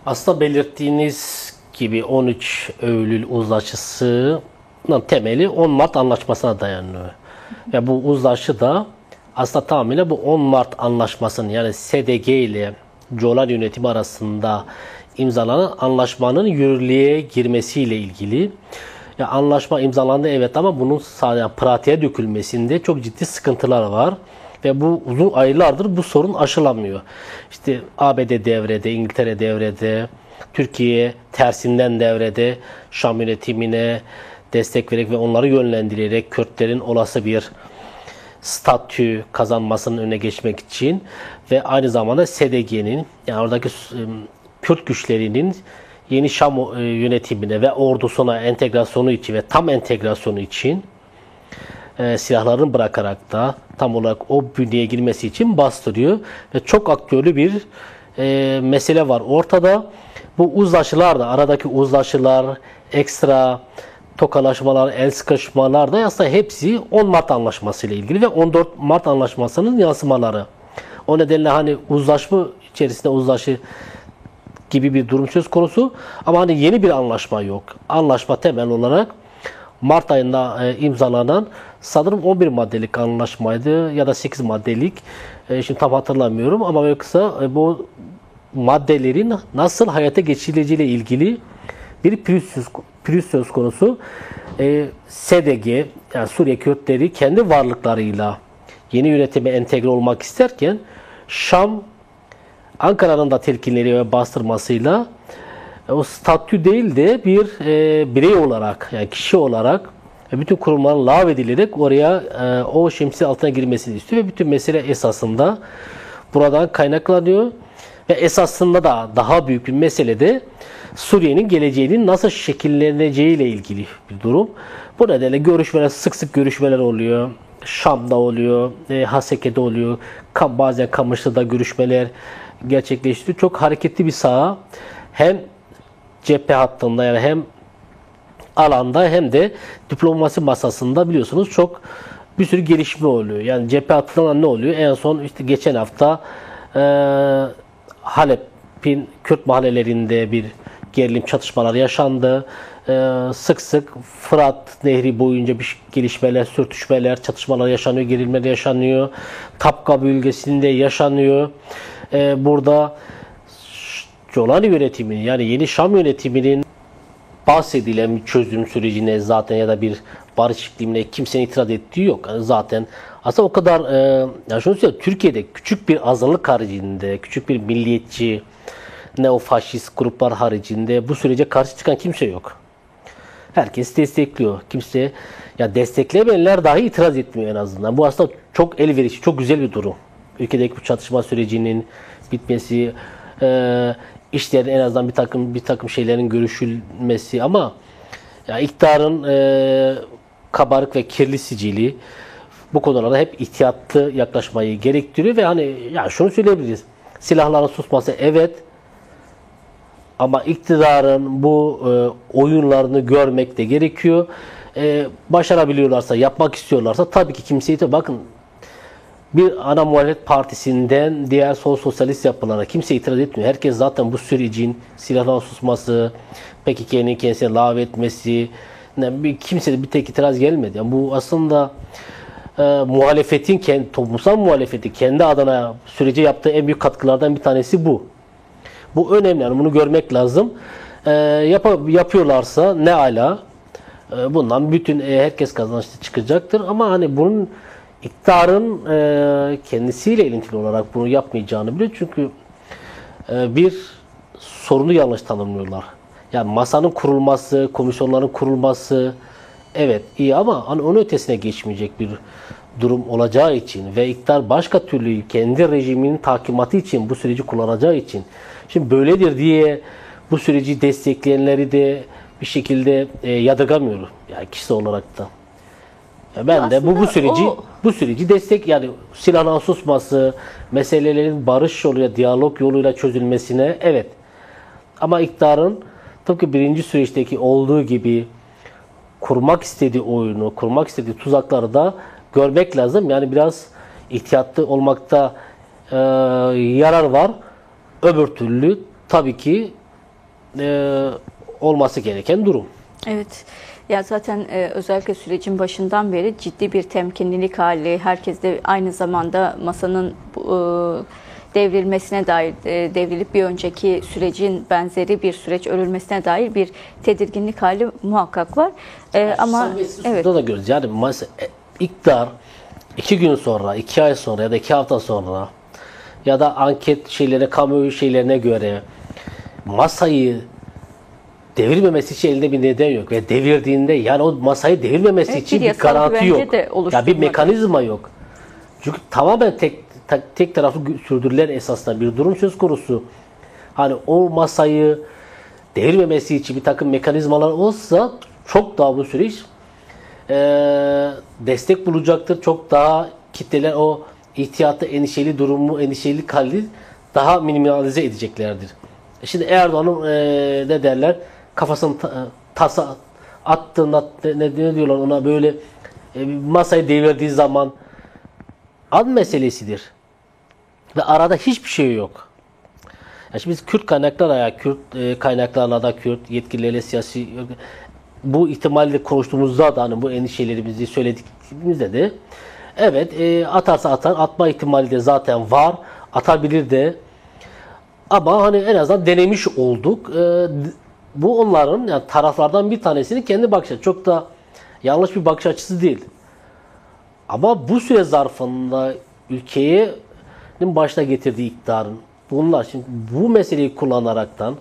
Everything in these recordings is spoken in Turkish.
Aslında belirttiğiniz gibi 13 Eylül uzlaşısının temeli 10 Mart Anlaşması'na dayanıyor. Ve bu uzlaşı da aslında tamamıyla bu 10 Mart Anlaşması'nın yani SDG ile Coğlan yönetimi arasında imzalanan anlaşmanın yürürlüğe girmesiyle ilgili. Ya anlaşma imzalandı evet ama bunun sadece pratiğe dökülmesinde çok ciddi sıkıntılar var. Ve bu uzun aylardır bu sorun aşılamıyor. İşte ABD devrede, İngiltere devrede, Türkiye tersinden devrede Şam yönetimine destek vererek ve onları yönlendirerek Kürtlerin olası bir statü kazanmasının önüne geçmek için ve aynı zamanda SDG'nin yani oradaki Kürt güçlerinin yeni Şam yönetimine ve ordusuna entegrasyonu için ve tam entegrasyonu için silahlarını bırakarak da tam olarak o bünyeye girmesi için bastırıyor. Ve çok aktörlü bir mesele var ortada. Bu uzlaşılar da aradaki uzlaşılar, ekstra tokalaşmalar, el sıkışmalar da aslında hepsi 10 Mart Anlaşması ile ilgili ve 14 Mart Anlaşması'nın yansımaları. O nedenle hani uzlaşma içerisinde uzlaşı gibi bir durum söz konusu ama hani yeni bir anlaşma yok. Anlaşma temel olarak Mart ayında imzalanan sanırım 11 maddelik anlaşmaydı ya da 8 maddelik. Şimdi tam hatırlamıyorum ama böyle kısa bu maddelerin nasıl hayata geçirileceğiyle ilgili bir pürüz söz konusu. SDG yani Suriye Kürtleri kendi varlıklarıyla yeni yönetime entegre olmak isterken Şam Ankara'nın da telkinleri ve bastırmasıyla o statü değil de bir birey olarak yani kişi olarak bütün kurumların lağvedilerek oraya o şemsiye altına girmesini istiyor ve bütün mesele esasında buradan kaynaklanıyor ve esasında da daha büyük bir mesele de Suriye'nin geleceğinin nasıl şekilleneceği ile ilgili bir durum. Bu nedenle görüşmeler, sık sık görüşmeler oluyor. Şam'da oluyor, Haseke'de oluyor, bazen Kamışlı'da görüşmeler gerçekleştiriyor. Çok hareketli bir saha. Hem cephe hattında yani hem alanda hem de diplomasi masasında biliyorsunuz çok bir sürü gelişme oluyor. Yani cephe hattında ne oluyor? En son işte geçen hafta Halep'in Kürt mahallelerinde bir gerilim çatışmalar yaşandı. Sık sık Fırat Nehri boyunca bir gelişmeler, sürtüşmeler, çatışmalar yaşanıyor, gerilmeler yaşanıyor. Tapka bölgesinde yaşanıyor. Burada Coğlan yönetiminin yani yeni Şam yönetiminin bahsedilen bir çözüm sürecine zaten ya da bir barış iklimine kimsenin itiraz ettiği yok. Yani zaten aslında o kadar yani şunu söyleyeyim, Türkiye'de küçük bir azınlık haricinde, küçük bir milliyetçi, neofaşist gruplar haricinde bu sürece karşı çıkan kimse yok. Herkes destekliyor. Kimse ya desteklemeyenler dahi itiraz etmiyor en azından. Bu aslında çok elverişli, çok güzel bir durum. Ülkedeki bu çatışma sürecinin bitmesi, işlerin en azından bir takım şeylerin görüşülmesi ama ya iktidarın kabarık ve kirli sicili bu konularda hep ihtiyatlı yaklaşmayı gerektiriyor ve hani ya şunu söyleyebiliriz. Silahların susması evet ama iktidarın bu oyunlarını görmek de gerekiyor. Başarabiliyorlarsa, yapmak istiyorlarsa tabii ki kimseyi de bakın bir ana muhalefet partisinden diğer sol sosyalist yapılara kimse itiraz etmiyor. Herkes zaten bu sürecin silahların susması, PKK'nın kendisine lağvetmesi, kimse de bir tek itiraz gelmedi. Yani bu aslında muhalefetin, toplumsal muhalefeti kendi adına sürece yaptığı en büyük katkılardan bir tanesi bu. Bu önemli. Yani bunu görmek lazım. Yapıyorlarsa ne ala. Bundan bütün herkes kazançlı çıkacaktır. Ama hani bunun iktidarın kendisiyle ilintili olarak bunu yapmayacağını biliyor. Çünkü bir sorunu yanlış tanımlıyorlar. Yani masanın kurulması, komisyonların kurulması evet iyi ama hani onun ötesine geçmeyecek bir durum olacağı için ve iktidar başka türlü kendi rejiminin takimatı için bu süreci kullanacağı için şimdi böyledir diye bu süreci destekleyenleri de bir şekilde yadırgamıyorum. Yani kişisel olarak da. Ya ben de bu süreci destek yani silahların susması, meselelerin barış yoluyla, diyalog yoluyla çözülmesine evet. Ama iktidarın tıpkı birinci süreçteki olduğu gibi kurmak istediği oyunu, kurmak istediği tuzakları da görmek lazım. Yani biraz ihtiyatlı olmakta yarar var. Öbür türlü tabii ki olması gereken durum. Evet. Ya zaten özellikle sürecin başından beri ciddi bir temkinlilik hali, herkes de aynı zamanda masanın devrilmesine dair, devrilip bir önceki sürecin benzeri bir süreç örülmesine dair bir tedirginlik hali muhakkak var. Ama evet. Da görüyoruz. Yani iktidar 2 gün sonra, 2 ay sonra ya da 2 hafta sonra ya da anket şeylerine, kamuoyu şeylerine göre masayı devirmemesi için elinde bir neden yok. Ve devirdiğinde yani o masayı devirmemesi için bir garanti yok. Ya bir mekanizma yok. Çünkü tamamen tek taraflı sürdürülen esasında bir durum söz konusu. Hani o masayı devirmemesi için bir takım mekanizmalar olsa çok daha bu süreç destek bulacaktır. Çok daha kitleler o ihtiyatlı, endişeli durumu, endişeli hali daha minimalize edeceklerdir. Şimdi Erdoğan'ın ne derler? Kafasını tasa attığında ne diyorlar ona böyle masayı devirdiği zaman an meselesidir. Ve arada hiçbir şey yok. Yani şimdi biz Kürt kaynaklarla ya Kürt kaynaklarla da Kürt yetkililerle siyasi bu ihtimalle konuştuğumuzda da hani bu endişelerimizi söylediğimizde de evet atarsa atar, atma ihtimali de zaten var, atabilir de ama hani en azından denemiş olduk. Bu onların yani taraflardan bir tanesinin kendi bakış açısı. Çok da yanlış bir bakış açısı değil. Ama bu süre zarfında ülkeyi başına getirdiği iktidarın bunlar şimdi bu meseleyi kullanaraktan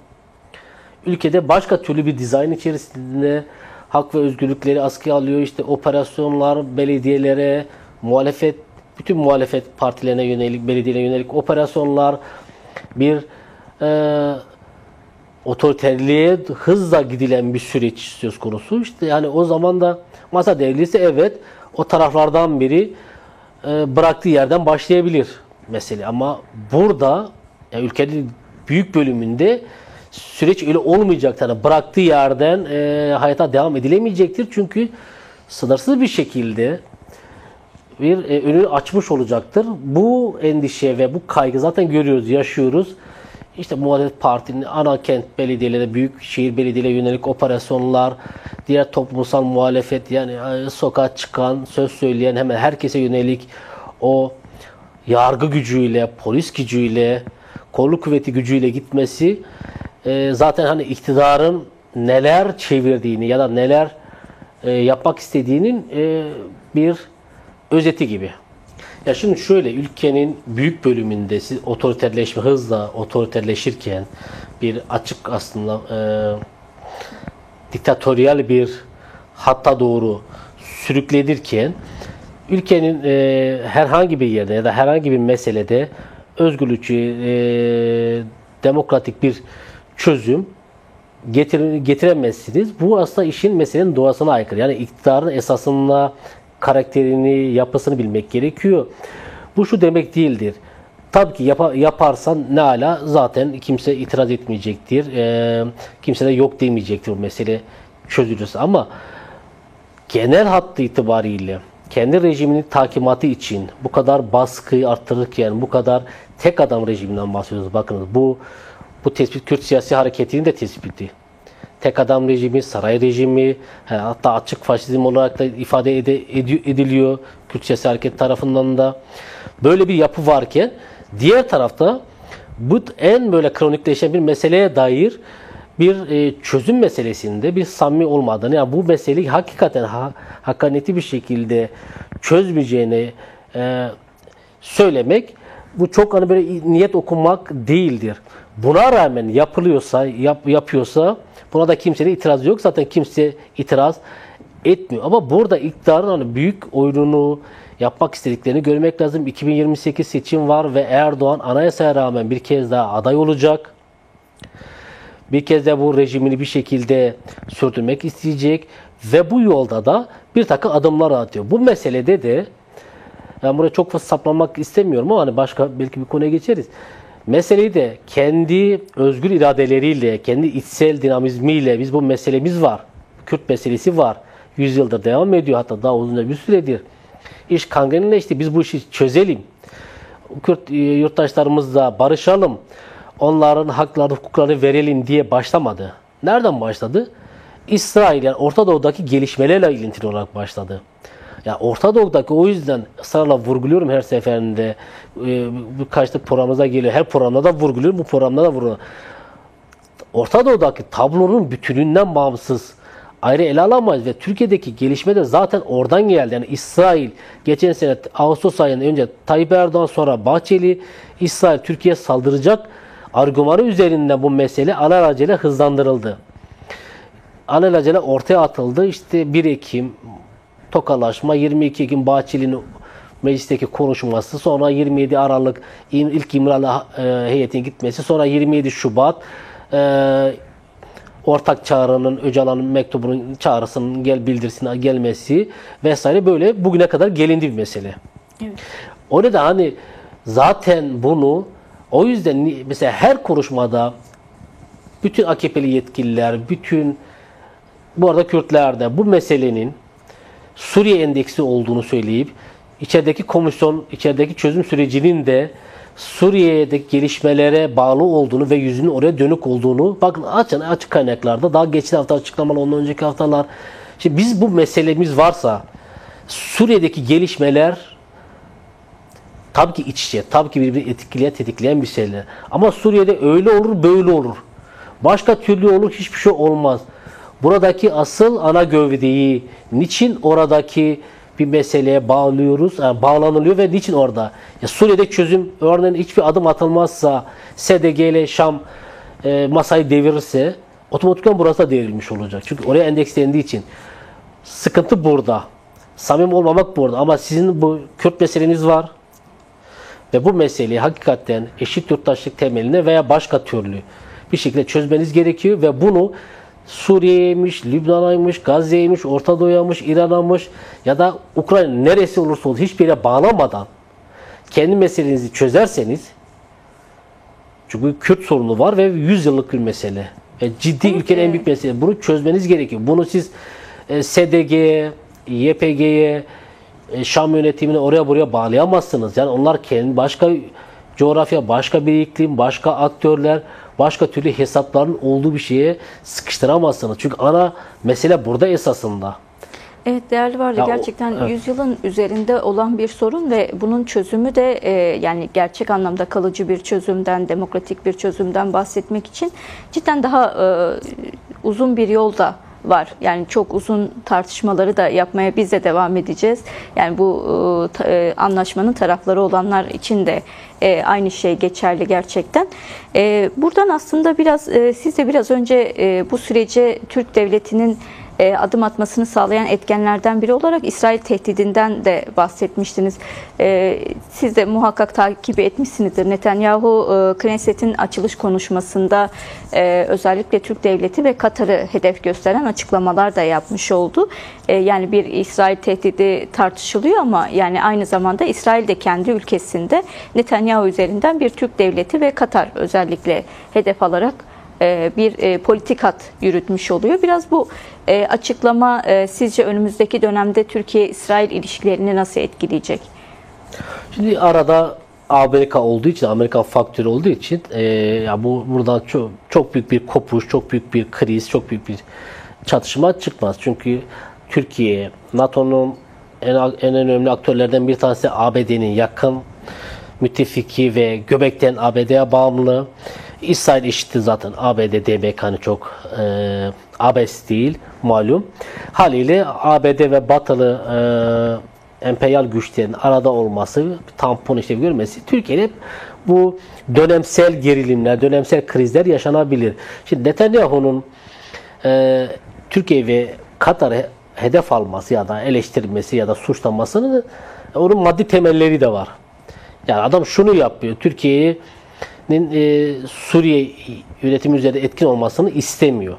ülkede başka türlü bir dizayn içerisinde hak ve özgürlükleri askıya alıyor. İşte operasyonlar belediyelere, muhalefet, bütün muhalefet partilerine yönelik, belediyelere yönelik operasyonlar bir otoriterliğe hızla gidilen bir süreç söz konusu. İşte yani o zaman da masa devrilirse evet o taraflardan biri bıraktığı yerden başlayabilir mesele. Ama burada yani ülkenin büyük bölümünde süreç öyle olmayacak. Yani bıraktığı yerden hayata devam edilemeyecektir. Çünkü sınırsız bir şekilde bir önünü açmış olacaktır. Bu endişe ve bu kaygı zaten görüyoruz, yaşıyoruz. İşte muhalefet partinin ana kent belediyeleri, büyük şehir belediyelerine yönelik operasyonlar, diğer toplumsal muhalefet yani sokağa çıkan, söz söyleyen hemen herkese yönelik o yargı gücüyle, polis gücüyle, kolluk kuvveti gücüyle gitmesi zaten hani iktidarın neler çevirdiğini ya da neler yapmak istediğinin bir özeti gibi. Ya şimdi şöyle ülkenin büyük bölümünde hızla otoriterleşirken bir açık aslında diktatöryal bir hatta doğru sürüklenirken ülkenin herhangi bir yerde ya da herhangi bir meselede özgürlükçü, demokratik bir çözüm getiremezsiniz. Bu aslında meselenin doğasına aykırı. Yani iktidarın esasına, karakterini, yapısını bilmek gerekiyor. Bu şu demek değildir. Tabii ki yaparsan ne ala zaten kimse itiraz etmeyecektir. Kimse de yok demeyecektir o mesele çözülürse. Ama genel hattı itibariyle kendi rejiminin takimatı için bu kadar baskıyı arttırırken bu kadar tek adam rejiminden bahsediyoruz. Bakınız bu tespit Kürt siyasi hareketinin de tespiti. Tek adam rejimi, saray rejimi, hatta açık faşizm olarak da ifade ediliyor Kürt siyasi hareket tarafından da. Böyle bir yapı varken diğer tarafta bu en böyle kronikleşen bir meseleye dair bir çözüm meselesinde bir samimi olmadığını, yani bu meseleyi hakikaten hakkaniyetli bir şekilde çözmeyeceğini söylemek, bu çok hani böyle niyet okumak değildir. Buna rağmen yapıyorsa buna da kimsenin itirazı yok. Zaten kimse itiraz etmiyor. Ama burada iktidarın hani büyük oyununu yapmak istediklerini görmek lazım. 2028 seçim var ve Erdoğan anayasaya rağmen bir kez daha aday olacak. Bir kez de bu rejimini bir şekilde sürdürmek isteyecek ve bu yolda da bir takım adımlar atıyor. Bu meselede de ben buraya çok fazla saplanmak istemiyorum ama hani başka belki bir konuya geçeriz. Meseleyi de kendi özgür iradeleriyle, kendi içsel dinamizmiyle biz bu meselemiz var. Kürt meselesi var. 100 yıldır devam ediyor, hatta daha uzunca bir süredir. İş kangrenleşti. Biz bu işi çözelim. Kürt yurttaşlarımızla barışalım. onların hakları, hukukları verelim diye başlamadı. Nereden başladı? İsrail, yani Orta Doğu'daki gelişmelerle ilintili olarak başladı. Ya Orta Doğu'daki, o yüzden ısrarla vurguluyorum her seferinde, birkaç da programımıza geliyor. Her programda da vurguluyorum, bu programda da vurguluyorum. Orta Doğu'daki tablonun bütününden bağımsız ayrı ele alamayız ve Türkiye'deki gelişme de zaten oradan geldi. Yani İsrail geçen sene Ağustos ayında önce Tayyip Erdoğan, sonra Bahçeli, İsrail Türkiye'ye saldıracak argümanı üzerinden bu mesele alelacele hızlandırıldı. Alelacele ortaya atıldı. İşte 1 Ekim tokalaşma, 22 Ekim Bahçeli'nin meclisteki konuşması, sonra 27 Aralık ilk İmralı heyetine gitmesi, sonra 27 Şubat ortak çağrının, Öcalan'ın mektubunun, çağrısının bildirisine gelmesi vesaire, böyle bugüne kadar gelindi bir mesele. Evet. O nedenle hani zaten bunu, o yüzden mesela her konuşmada bütün AKP'li yetkililer, bütün bu arada Kürtler de bu meselenin Suriye endeksi olduğunu söyleyip içerideki komisyon, içerideki çözüm sürecinin de Suriye'deki gelişmelere bağlı olduğunu ve yüzünün oraya dönük olduğunu, bakın açık kaynaklarda daha geçen hafta açıklamalar, ondan önceki haftalar. Şimdi biz, bu meselemiz varsa Suriye'deki gelişmeler tabii ki iç içe, tabii ki birbirini tetikleyen bir şeyler. Ama Suriye'de öyle olur, böyle olur. Başka türlü olur, hiçbir şey olmaz. Buradaki asıl ana gövdeyi niçin oradaki bir meseleye bağlıyoruz, yani bağlanılıyor ve niçin orada? Ya Suriye'de çözüm, örneğin hiçbir adım atılmazsa, SDG ile Şam masayı devirirse otomatikman burası da devrilmiş olacak. Çünkü oraya endekslendiği için. Sıkıntı burada. Samimi olmamak burada. Ama sizin bu Kürt meseleniz var. Ve bu meseleyi hakikaten eşit yurttaşlık temeline veya başka türlü bir şekilde çözmeniz gerekiyor ve bunu Suriye'ymiş, Lübnan'aymış, Gazze'ymiş, Orta Doğu'ymış, İran'aymış ya da Ukrayna, neresi olursa olsun hiçbir yere bağlamadan kendi meselenizi çözerseniz, çünkü Kürt sorunu var ve 100 yıllık bir mesele. Ve ciddi, ülkenin en büyük mesele. Bunu çözmeniz gerekiyor. Bunu siz SDG'ye, YPG'ye, Şam yönetimine oraya buraya bağlayamazsınız. Yani onlar kendi başka coğrafya, başka bir iklim, başka aktörler, başka türlü hesapların olduğu bir şeye sıkıştıramazsınız. Çünkü ana mesele burada esasında. Evet değerli vardı. Gerçekten evet. 100 yılın üzerinde olan bir sorun ve bunun çözümü de yani gerçek anlamda kalıcı bir çözümden, demokratik bir çözümden bahsetmek için cidden daha uzun bir yolda var. Yani çok uzun tartışmaları da yapmaya biz de devam edeceğiz. Yani bu anlaşmanın tarafları olanlar için de aynı şey geçerli gerçekten. Buradan aslında biraz siz de biraz önce bu sürece Türk Devleti'nin adım atmasını sağlayan etkenlerden biri olarak İsrail tehdidinden de bahsetmiştiniz. Siz de muhakkak takip etmişsinizdir. Netanyahu Knesset'in açılış konuşmasında özellikle Türk Devleti ve Katar'ı hedef gösteren açıklamalar da yapmış oldu. Yani bir İsrail tehdidi tartışılıyor ama yani aynı zamanda İsrail de kendi ülkesinde Netanyahu üzerinden bir Türk Devleti ve Katar özellikle hedef alarak bir politikat yürütmüş oluyor. Biraz bu açıklama sizce önümüzdeki dönemde Türkiye-İsrail ilişkilerini nasıl etkileyecek? Şimdi arada Amerika olduğu için, Amerika faktörü olduğu için ya buradan çok büyük bir kopuş, çok büyük bir kriz, çok büyük bir çatışma çıkmaz. Çünkü Türkiye, NATO'nun en önemli aktörlerden bir tanesi, ABD'nin yakın müttefiki ve göbekten ABD'ye bağımlı. İsrail eşittir zaten ABD, DBK, hani çok ABS değil malum. Haliyle ABD ve batılı emperyal güçlerin arada olması, tampon işte görmesi, Türkiye'de bu dönemsel gerilimler, dönemsel krizler yaşanabilir. Şimdi Netanyahu'nun Türkiye ve Katar'ı hedef alması ya da eleştirilmesi ya da suçlamasının onun maddi temelleri de var. Yani adam şunu yapıyor, Türkiye'nin Suriye yönetimi üzerinde etkin olmasını istemiyor.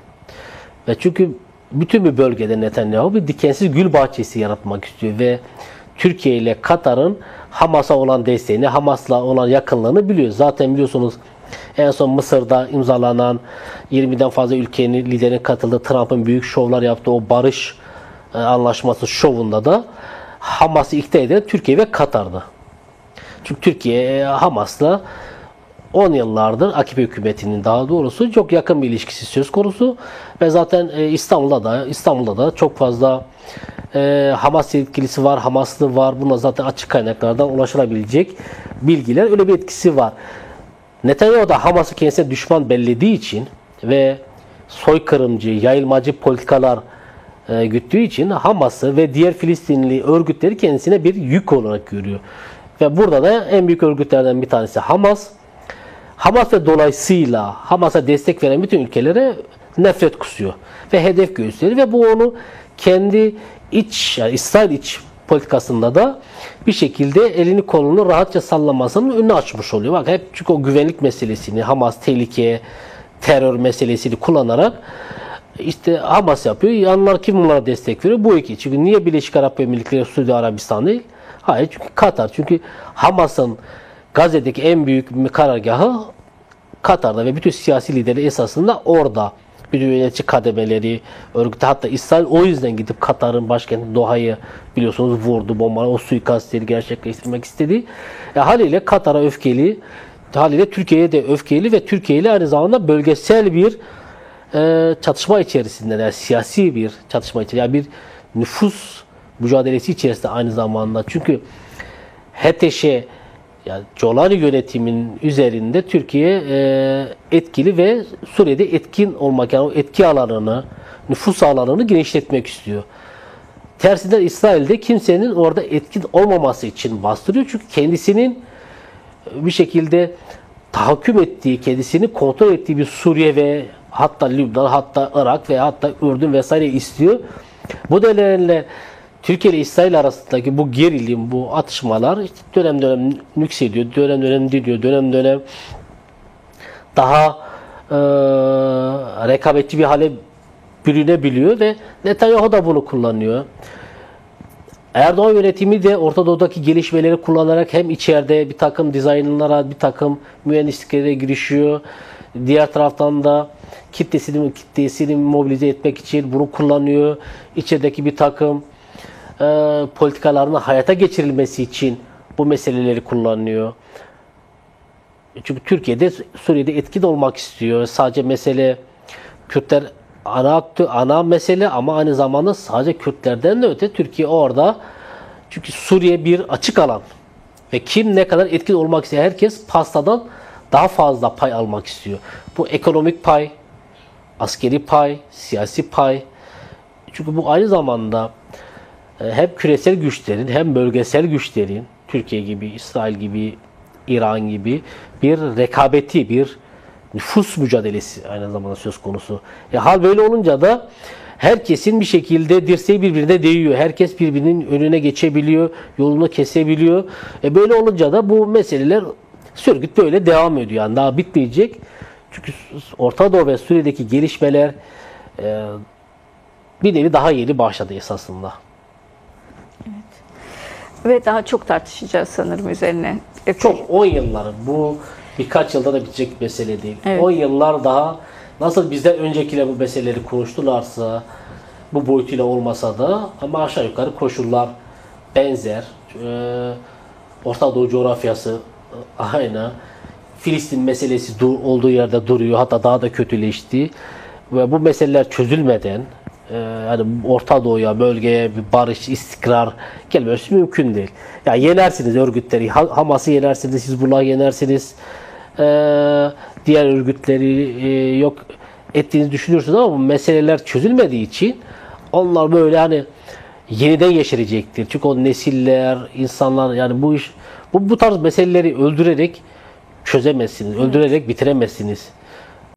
Ve çünkü bütün bir bölgede Netanyahu bir dikensiz gül bahçesi yaratmak istiyor ve Türkiye ile Katar'ın Hamas'a olan desteğini, Hamas'la olan yakınlığını biliyor. Zaten biliyorsunuz en son Mısır'da imzalanan 20'den fazla ülkenin liderinin katıldığı, Trump'ın büyük şovlar yaptığı o barış anlaşması şovunda da Hamas'ı ikna eden Türkiye ve Katar'dı. Çünkü Türkiye Hamas'la 10 yıllardır AKP hükümetinin daha doğrusu çok yakın bir ilişkisi söz konusu ve zaten İstanbul'da da çok fazla Hamas yetkilisi var, Hamaslı var. Buna zaten açık kaynaklardan ulaşılabilecek bilgiler, öyle bir etkisi var. Netanyahu da Hamas'ı kendisine düşman bellediği için ve soykırımcı, yayılmacı politikalar güttüğü için Hamas'ı ve diğer Filistinli örgütleri kendisine bir yük olarak görüyor. Ve burada da en büyük örgütlerden bir tanesi Hamas. Hamas ve dolayısıyla Hamas'a destek veren bütün ülkelere nefret kusuyor ve hedef gösteriyor ve bu onu kendi yani İsrail iç politikasında da bir şekilde elini kolunu rahatça sallamasının önünü açmış oluyor. Bak hep çünkü o güvenlik meselesini, Hamas tehlike, terör meselesini kullanarak işte Hamas yapıyor. Yanlar kim bunlara destek veriyor? Bu iki. Çünkü niye Birleşik Arap Emirlikleri, Suudi Arabistan değil? Hayır, çünkü Katar. Çünkü Hamas'ın Gazze'deki en büyük karargahı Katar'da ve bütün siyasi lideri esasında orada. Bütün yönetici kademeleri, örgütü, hatta İsrail o yüzden gidip Katar'ın başkenti Doha'yı biliyorsunuz vurdu, bombaladı, o suikastleri gerçekleştirmek istedi. Haliyle Katar'a öfkeli, haliyle Türkiye'ye de öfkeli ve Türkiye ile aynı zamanda bölgesel bir çatışma içerisinde, yani siyasi bir çatışma içerisinde, yani bir nüfus mücadelesi içerisinde aynı zamanda. Çünkü HTŞ, yani Colani yönetimin üzerinde Türkiye etkili ve Suriye'de etkin olmak, yani o etki alanını, nüfus alanını genişletmek istiyor. Tersinden İsrail'de kimsenin orada etkin olmaması için bastırıyor. Çünkü kendisinin bir şekilde tahakküm ettiği, kendisini kontrol ettiği bir Suriye ve hatta Lübnan, hatta Irak ve hatta Ürdün vesaire istiyor. Bu nedenle Türkiye ile İsrail arasındaki bu gerilim, bu atışmalar işte dönem dönem yükseliyor, dönem dönem diliyor, dönem dönem daha rekabetçi bir hale bürünebiliyor ve Netanyahu da bunu kullanıyor. Erdoğan yönetimi de Orta Doğu'daki gelişmeleri kullanarak hem içeride bir takım dizaynlara, bir takım mühendisliklere girişiyor. Diğer taraftan da kitlesini mobilize etmek için bunu kullanıyor. İçerideki bir takım politikalarının hayata geçirilmesi için bu meseleleri kullanıyor. Çünkü Türkiye'de Suriye'de etkin olmak istiyor. Sadece mesele Kürtler ana mesele ama aynı zamanda sadece Kürtlerden de öte Türkiye orada. Çünkü Suriye bir açık alan ve kim ne kadar etkin olmak istiyor, herkes pastadan daha fazla pay almak istiyor. Bu ekonomik pay, askeri pay, siyasi pay. Çünkü bu aynı zamanda hem küresel güçlerin hem bölgesel güçlerin, Türkiye gibi, İsrail gibi, İran gibi bir rekabeti, bir nüfus mücadelesi aynı zamanda söz konusu. Hal böyle olunca da herkesin bir şekilde dirseği birbirine değiyor. Herkes birbirinin önüne geçebiliyor, yolunu kesebiliyor. Böyle olunca da bu meseleler sürgüt böyle devam ediyor. Yani daha bitmeyecek. Çünkü Orta Doğu ve Suriye'deki gelişmeler bir nevi daha yeni başladı esasında. Ve daha çok tartışacağız sanırım üzerine. Çok 10 yıllar. Bu birkaç yılda da bitecek mesele değil. Evet. 10 yıllar daha nasıl bizden öncekiler bu meseleleri konuştularsa, bu boyutuyla olmasa da ama aşağı yukarı koşullar benzer. Orta Doğu coğrafyası aynı. Filistin meselesi olduğu yerde duruyor. Hatta daha da kötüleşti. Ve bu meseleler çözülmeden yani Orta Doğu'ya, bölgeye bir barış, istikrar gelmesi mümkün değil. Yani yenersiniz örgütleri, Hamas'ı yenersiniz, Hizbullah'ı yenersiniz, diğer örgütleri yok ettiğinizi düşünürsünüz ama bu meseleler çözülmediği için onlar böyle hani yeniden yeşerecektir. Çünkü o nesiller, insanlar, yani bu tarz meseleleri öldürerek çözemezsiniz, öldürerek bitiremezsiniz.